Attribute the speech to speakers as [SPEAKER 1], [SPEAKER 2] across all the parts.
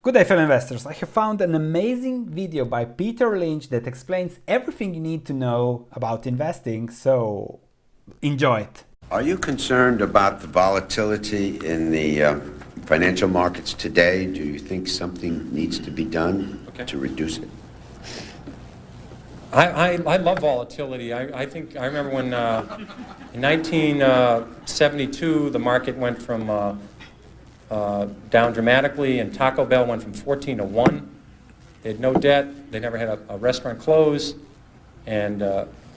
[SPEAKER 1] Good day, fellow investors. I have found an amazing video by Peter Lynch that explains everything you need to know about investing, so enjoy it.
[SPEAKER 2] Are you concerned about the volatility in the financial markets today? Do you think something needs to be done to reduce it?
[SPEAKER 3] I love volatility. I remember when in 1972 the market went from down dramatically, and Taco Bell went from 14 to 1. They had no debt. They never had a restaurant close. And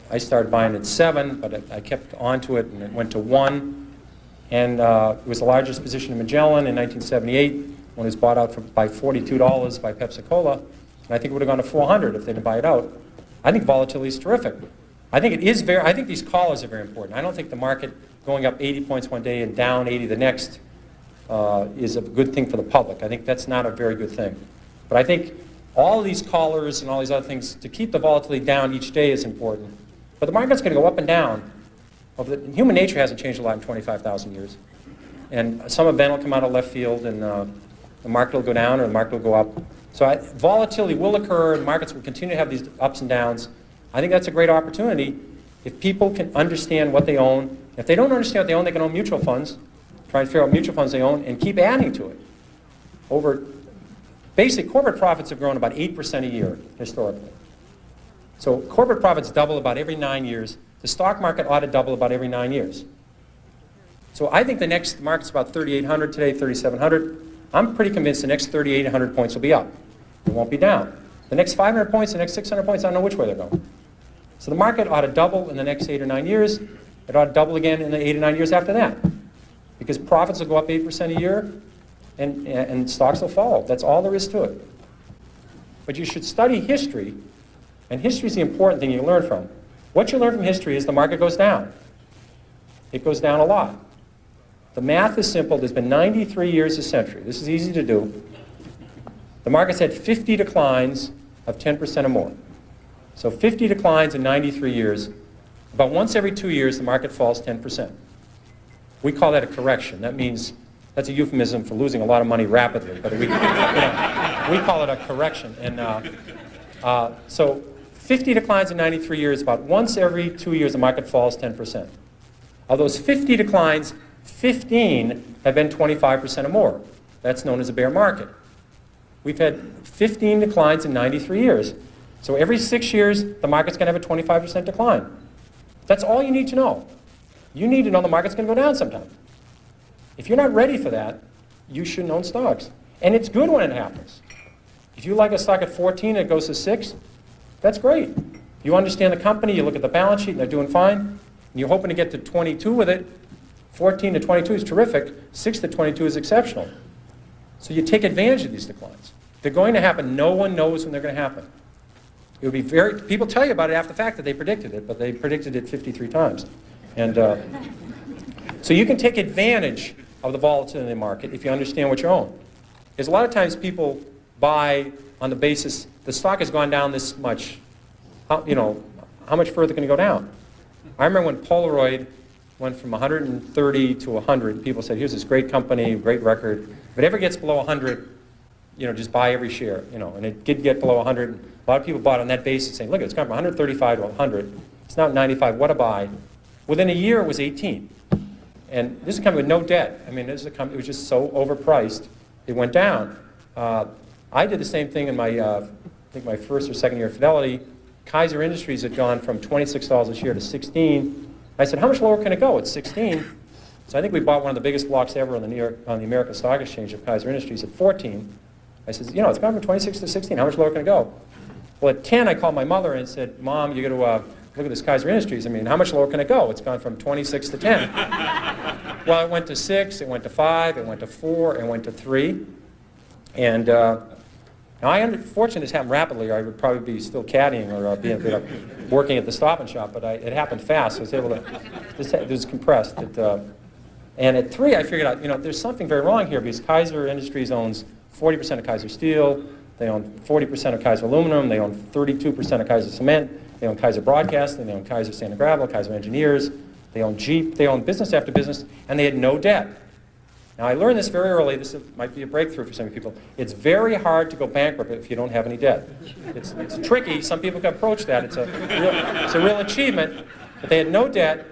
[SPEAKER 3] I started buying at 7, but I kept on to it, and it went to 1. And it was the largest position in Magellan in 1978 when it was bought out by $42 by Pepsi-Cola. And I think it would have gone to 400 if they didn't buy it out. I think volatility is terrific. I think these callers are very important. I don't think the market going up 80 points one day and down 80 the next is a good thing for the public. I think that's not a very good thing. But I think all of these callers and all these other things, to keep the volatility down each day is important. But the market's going to go up and down. Human nature hasn't changed a lot in 25,000 years. And some event will come out of left field, and the market will go down or the market will go up. So volatility will occur, and markets will continue to have these ups and downs. I think that's a great opportunity if people can understand what they own. If they don't understand what they own, they can own mutual funds. Try and figure out mutual funds they own and keep adding to it. Basically, corporate profits have grown about 8% a year historically. So corporate profits double about every 9 years. The stock market ought to double about every 9 years. So I think the next market's about 3,800 today, 3,700. I'm pretty convinced the next 3,800 points will be up. It won't be down. The next 500 points, the next 600 points, I don't know which way they're going. So the market ought to double in the next 8 or 9 years. It ought to double again in the 8 or 9 years after that. Because profits will go up 8% a year, and stocks will fall. That's all there is to it. But you should study history, and history is the important thing you learn from. What you learn from history is the market goes down. It goes down a lot. The math is simple. There's been 93 years a century. This is easy to do. The market's had 50 declines of 10% or more. So 50 declines in 93 years. About once every 2 years, the market falls 10%. We call that a correction. That means, that's a euphemism for losing a lot of money rapidly, but we call it a correction. And so 50 declines in 93 years, about once every 2 years the market falls 10%. Of those 50 declines, 15 have been 25% or more. That's known as a bear market. We've had 15 declines in 93 years. So every 6 years, the market's going to have a 25% decline. That's all you need to know. You need to know the market's going to go down sometime. If you're not ready for that, you shouldn't own stocks. And it's good when it happens. If you like a stock at 14 and it goes to 6, that's great. You understand the company, you look at the balance sheet, and they're doing fine, and you're hoping to get to 22 with it. 14 to 22 is terrific. 6 to 22 is exceptional. So you take advantage of these declines. They're going to happen. No one knows when they're going to happen. It would be people tell you about it after the fact that they predicted it, but they predicted it 53 times. And so you can take advantage of the volatility in the market if you understand what you own. Because a lot of times people buy on the basis the stock has gone down this much. How much further can it go down? I remember when Polaroid went from 130 to 100. People said, "Here's this great company, great record. If it ever gets below 100, just buy every share." And it did get below 100. A lot of people bought on that basis, saying, "Look, it's gone from 135 to 100. It's now 95. What a buy!" Within a year, it was 18. And this is a company with no debt. I mean, this is a company, it was just so overpriced, it went down. I did the same thing in my, I think my first or second year at Fidelity. Kaiser Industries had gone from $26 a share to 16. I said, how much lower can it go? It's 16. So I think we bought one of the biggest blocks ever on the American Stock Exchange of Kaiser Industries at 14. I said, it's gone from 26 to 16. How much lower can it go? Well, at 10, I called my mother and said, Mom, you got to look at this Kaiser Industries. I mean, how much lower can it go? It's gone from 26 to 10. Well, it went to 6, it went to 5, it went to 4, it went to 3. And now fortunately this happened rapidly, or I would probably be still caddying or working at the Stop and Shop, but it happened fast. So I was able to, it was compressed. And at 3, I figured out, there's something very wrong here, because Kaiser Industries owns 40% of Kaiser Steel, they own 40% of Kaiser Aluminum, they own 32% of Kaiser Cement, they own Kaiser Broadcasting, they own Kaiser Sand and Gravel, Kaiser Engineers, they own Jeep, they own business after business, and they had no debt. Now, I learned this very early. This might be a breakthrough for some people. It's very hard to go bankrupt if you don't have any debt. It's tricky. Some people can approach that. It's a real achievement. But they had no debt,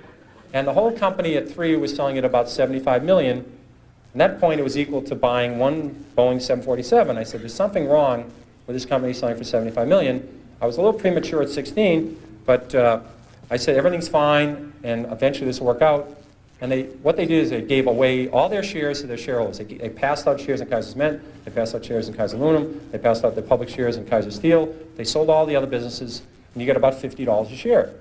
[SPEAKER 3] and the whole company at 3 was selling at about $75 million. At that point, it was equal to buying one Boeing 747. I said, there's something wrong with this company selling for $75 million. I was a little premature at 16, but I said, everything's fine, and eventually this will work out. And what they did is they gave away all their shares to their shareholders. They passed out shares in Kaiser Cement, they passed out shares in Kaiser Aluminum, they passed out their public shares in Kaiser Steel, they sold all the other businesses, and you get about $50 a share.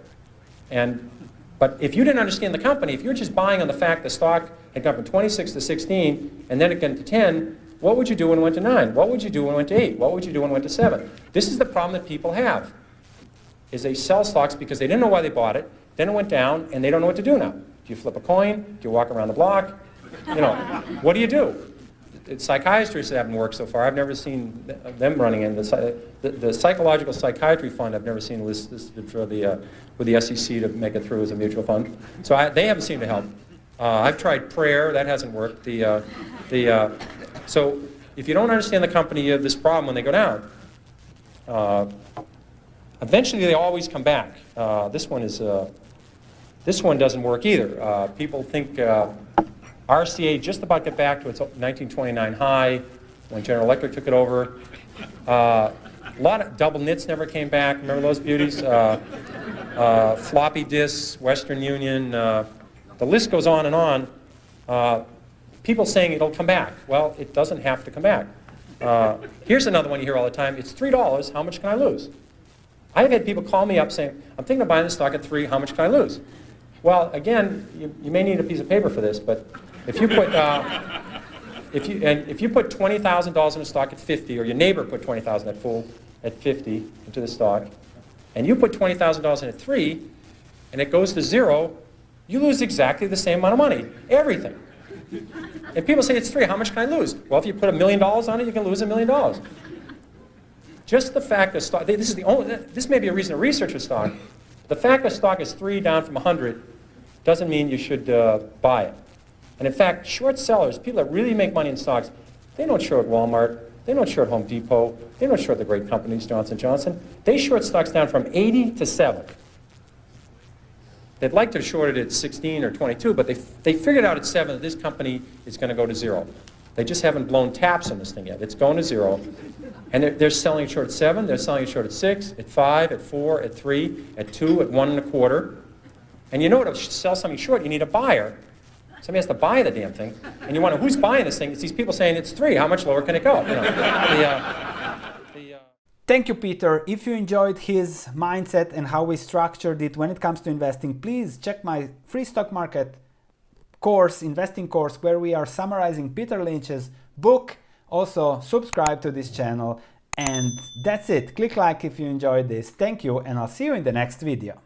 [SPEAKER 3] But if you didn't understand the company, if you're just buying on the fact the stock had gone from 26 to 16, and then it went to 10, what would you do when it went to 9? What would you do when it went to 8? What would you do when it went to 7? This is the problem that people have, is they sell stocks because they didn't know why they bought it, then it went down, and they don't know what to do now. Do you flip a coin? Do you walk around the block? You know, what do you do? Psychiatrists haven't worked so far. I've never seen them running in. The Psychological Psychiatry Fund I've never seen listed for with the SEC to make it through as a mutual fund. So they haven't seemed to help. I've tried prayer. That hasn't worked. So if you don't understand the company, you have this problem when they go down. Eventually, they always come back. This one doesn't work either. People think RCA just about got back to its 1929 high when General Electric took it over. A lot of double knits never came back. Remember those beauties? Floppy disks, Western Union. The list goes on and on. People saying it'll come back. Well, it doesn't have to come back. Here's another one you hear all the time. It's $3. How much can I lose? I've had people call me up saying, I'm thinking of buying this stock at 3. How much can I lose? Well, again, you may need a piece of paper for this, but if you put if you put $20,000 in a stock at 50, or your neighbor put $20,000 at 50 into the stock, and you put $20,000 in at 3, and it goes to 0, you lose exactly the same amount of money, everything. And people say it's 3. How much can I lose? Well, if you put $1 million on it, you can lose $1 million. Just the fact that stock, this may be a reason to research a stock. The fact that stock is 3 down from 100 doesn't mean you should buy it. And in fact, short sellers, people that really make money in stocks, they don't short Walmart, they don't short Home Depot, they don't short the great companies, Johnson & Johnson. They short stocks down from 80 to 7. They'd like to short it at 16 or 22, but they figured out at 7 that this company is going to go to 0. They just haven't blown taps on this thing yet. It's going to 0. And they're selling it short at 7, they're selling it short at 6, at 5, at 4, at 3, at 2, at 1 1/4. And you know to sell something short, you need a buyer. Somebody has to buy the damn thing. And you wonder, who's buying this thing? It's these people saying it's 3. How much lower can it go? You know,
[SPEAKER 1] Thank you, Peter. If you enjoyed his mindset and how we structured it when it comes to investing, please check my free stock market course, investing course, where we are summarizing Peter Lynch's book. Also, subscribe to this channel. And that's it. Click like if you enjoyed this. Thank you, and I'll see you in the next video.